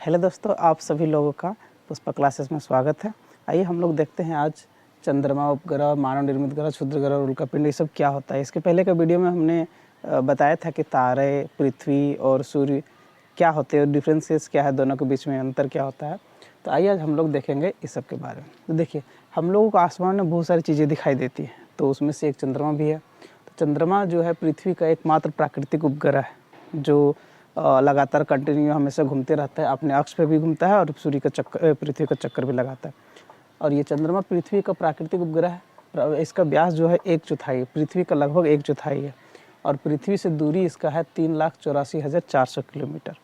Hello दोस्तों, आप सभी लोगों का पुष्पा क्लासेस में स्वागत है। आइए हम लोग देखते हैं आज चंद्रमा, उपग्रह, मानव निर्मित ग्रह, क्षुद्र ग्रह और उल्कापिंड, ये सब क्या होता है। इसके पहले का वीडियो में हमने बताया था कि तारे, पृथ्वी और सूर्य क्या होते हैं, डिफरेंसेस क्या है, दोनों के बीच में अंतर क्या होता है। तो आइए आज हम लोग देखेंगे इस सब के बारे में। तो देखिए, हम लोगों को आसमान में बहुत सारी चीज़ें दिखाई देती हैं, तो उसमें से एक चंद्रमा भी है। तो चंद्रमा जो है पृथ्वी का एकमात्र प्राकृतिक उपग्रह है जो लगातार कंटिन्यू हमेशा घूमते रहता है, अपने अक्ष पे भी घूमता है और सूर्य का चक्कर, पृथ्वी का चक्कर भी लगाता है। और ये चंद्रमा पृथ्वी का प्राकृतिक उपग्रह है। इसका व्यास जो है 1/4, पृथ्वी का लगभग 1/4 है और पृथ्वी से दूरी इसका है 3,84,400 किलोमीटर।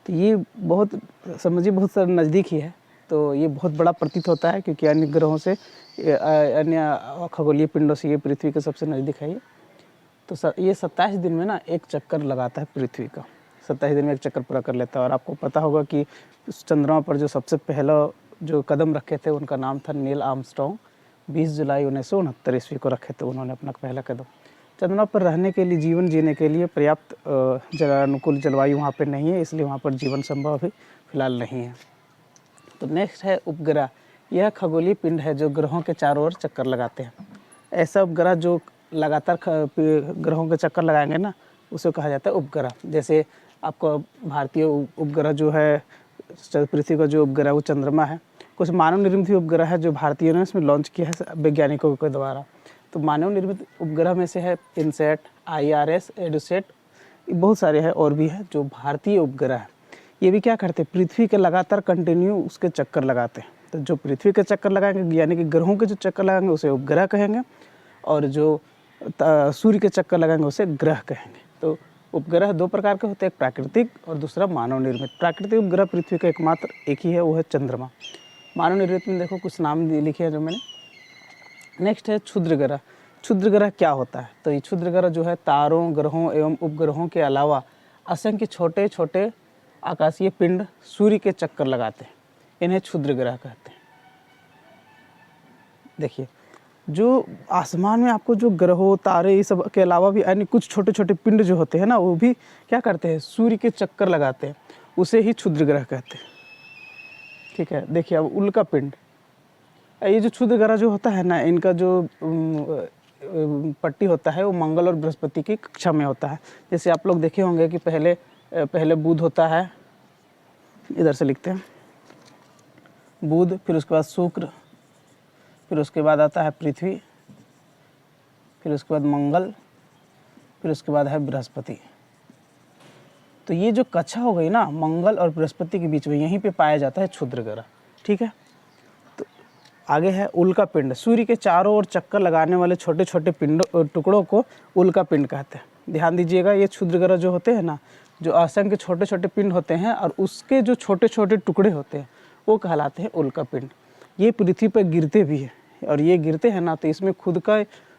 तो ये बहुत समझिए बहुत सारा नज़दीक ही है। तो ये बहुत बड़ा प्रतीत होता है क्योंकि अन्य ग्रहों से, अन्य खगोलीय पिंडों से ये पृथ्वी के सबसे नज़दीक है। तो ये 27 दिन में ना एक चक्कर लगाता है पृथ्वी का, 27 दिन में एक चक्कर पूरा कर लेता है। और आपको पता होगा कि उस चंद्रमा पर जो सबसे पहला जो कदम रखे थे उनका नाम था नील आर्मस्ट्रॉन्ग। 20 जुलाई 1969 ईस्वी को रखे थे उन्होंने अपना पहला कदम। चंद्रमा पर रहने के लिए, जीवन जीने के लिए पर्याप्त अनुकूल जलवायु वहाँ पर नहीं है, इसलिए वहाँ पर जीवन संभव अभी फिलहाल नहीं है। तो नेक्स्ट है उपग्रह। यह खगोलीय पिंड है जो ग्रहों के चारों ओर चक्कर लगाते हैं। ऐसा उपग्रह जो लगातार ग्रहों के चक्कर लगाएंगे ना, उसे कहा जाता है उपग्रह। जैसे आपको भारतीय उपग्रह जो है, पृथ्वी का जो उपग्रह वो चंद्रमा है। कुछ मानव निर्मित उपग्रह है जो भारतीयों ने इसमें लॉन्च किया है वैज्ञानिकों के द्वारा। तो मानव निर्मित उपग्रह में से है इनसैट, IRS, एडुसेट, बहुत सारे हैं और भी है जो भारतीय उपग्रह है। ये भी क्या करते हैं, पृथ्वी के लगातार कंटिन्यू उसके चक्कर लगाते हैं। तो जो पृथ्वी के चक्कर लगाएंगे यानी कि ग्रहों के जो चक्कर लगाएंगे उसे उपग्रह कहेंगे, और जो सूर्य के चक्कर लगाएंगे उसे ग्रह कहेंगे। तो उपग्रह दो प्रकार के होते हैं, एक प्राकृतिक और दूसरा मानव निर्मित। प्राकृतिक उपग्रह पृथ्वी का एकमात्र एक ही है, वो है चंद्रमा। मानव निर्मित में देखो कुछ नाम लिखे हैं जो मैंने। नेक्स्ट है क्षुद्र ग्रह। क्षुद्र ग्रह क्या होता है, तो ये क्षुद्र ग्रह जो है तारों, ग्रहों एवं उपग्रहों के अलावा असंख्य छोटे छोटे आकाशीय पिंड सूर्य के चक्कर लगाते हैं, इन्हें क्षुद्र ग्रह कहते हैं। देखिए, जो आसमान में आपको जो ग्रहों, तारे, ये सब के अलावा भी अन्य कुछ छोटे छोटे पिंड जो होते हैं ना, वो भी क्या करते हैं, सूर्य के चक्कर लगाते हैं, उसे ही क्षुद्र ग्रह कहते हैं। ठीक है, देखिए अब उल्का पिंड, ये जो क्षुद्र ग्रह जो होता है ना, इनका जो पट्टी होता है वो मंगल और बृहस्पति की कक्षा में होता है। जैसे आप लोग देखे होंगे कि पहले बुध होता है, इधर से लिखते हैं बुध, फिर उसके बाद शुक्र, फिर उसके बाद आता है पृथ्वी, फिर उसके बाद मंगल, फिर उसके बाद है बृहस्पति। तो ये जो कक्षा हो गई ना मंगल और बृहस्पति के बीच में, यहीं पे पाया जाता है क्षुद्र ग्रह। ठीक है, तो आगे है उल्का पिंड। सूर्य के चारों ओर चक्कर लगाने वाले छोटे छोटे पिंडों, टुकड़ों को उल्का पिंड कहते हैं। ध्यान दीजिएगा, ये क्षुद्र ग्रह जो होते हैं ना, जो असंख्य छोटे छोटे पिंड होते हैं और उसके जो छोटे छोटे टुकड़े होते हैं वो कहलाते हैं उल्का पिंड। ये पृथ्वी पर गिरते भी हैं और ये गिरते हैं ना, तो इसमें खुद का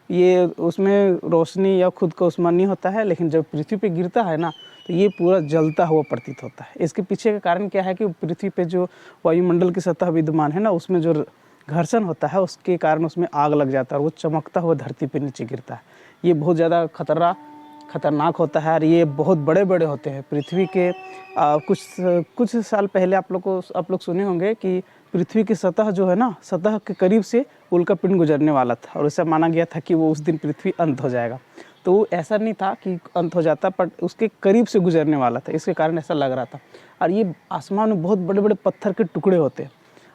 ये उसमें रोशनी या खुद का उस्मा नहीं होता है, लेकिन जब पृथ्वी पे गिरता है ना तो ये पूरा जलता हुआ प्रतीत होता है। इसके पीछे का कारण क्या है कि पृथ्वी पे जो वायुमंडल की सतह विद्यमान है ना, उसमें जो घर्षण होता है उसके कारण उसमें आग लग जाता है और वो चमकता हुआ धरती पे नीचे गिरता है। ये बहुत ज़्यादा खतरनाक होता है और ये बहुत बड़े बड़े होते हैं। पृथ्वी के कुछ साल पहले आप लोग सुने होंगे कि पृथ्वी की सतह जो है ना, सतह के करीब से उल्का पिंड गुजरने वाला था और ऐसा माना गया था कि वो उस दिन पृथ्वी अंत हो जाएगा। तो वो ऐसा नहीं था कि अंत हो जाता, पर उसके करीब से गुजरने वाला था, इसके कारण ऐसा लग रहा था। और ये आसमान में बहुत बड़े बड़े पत्थर के टुकड़े होते हैं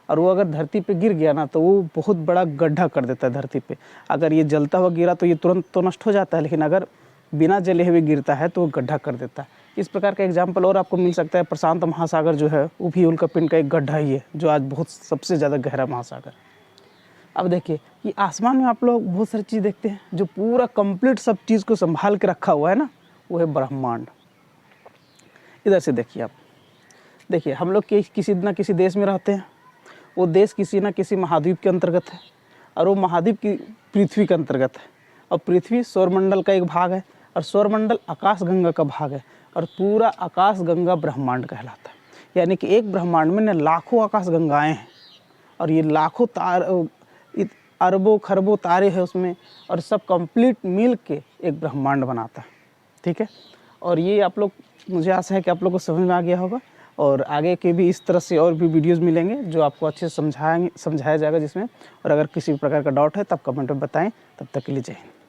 और वो अगर धरती पे गिर गया ना तो वो बहुत बड़ा गड्ढा कर देता है धरती पे। अगर ये जलता हुआ गिरा तो ये तुरंत तो नष्ट हो जाता है, लेकिन अगर बिना जले हुए गिरता है तो वो गड्ढा कर देता है। इस प्रकार का एग्जाम्पल और आपको मिल सकता है, प्रशांत महासागर जो है वो भी उल्का पिंड का एक गड्ढा ही है, जो आज बहुत सबसे ज़्यादा गहरा महासागर। अब देखिए, ये आसमान में आप लोग बहुत सारी चीज़ देखते हैं, जो पूरा कंप्लीट सब चीज़ को संभाल के रखा हुआ है ना, वो है ब्रह्मांड। इधर से देखिए आप, देखिए हम लोग किसी न किसी देश में रहते हैं, वो देश किसी न किसी महाद्वीप के अंतर्गत है और वो महाद्वीप की पृथ्वी के अंतर्गत है, और पृथ्वी सौरमंडल का एक भाग है और सौरमंडल आकाशगंगा का भाग है, और पूरा आकाशगंगा ब्रह्मांड कहलाता है। यानी कि एक ब्रह्मांड में न लाखों आकाशगंगाएँ हैं और ये लाखों अरबों खरबों तारे हैं उसमें, और सब कंप्लीट मिल के एक ब्रह्मांड बनाता है। ठीक है, और ये आप लोग, मुझे आशा है कि आप लोग को समझ में आ गया होगा। और आगे के भी इस तरह से और भी वीडियोज़ मिलेंगे जो आपको अच्छे से समझाया जाएगा जिसमें। और अगर किसी प्रकार का डाउट है तब कमेंट में बताएँ। तब तक के लिए जय हिंद।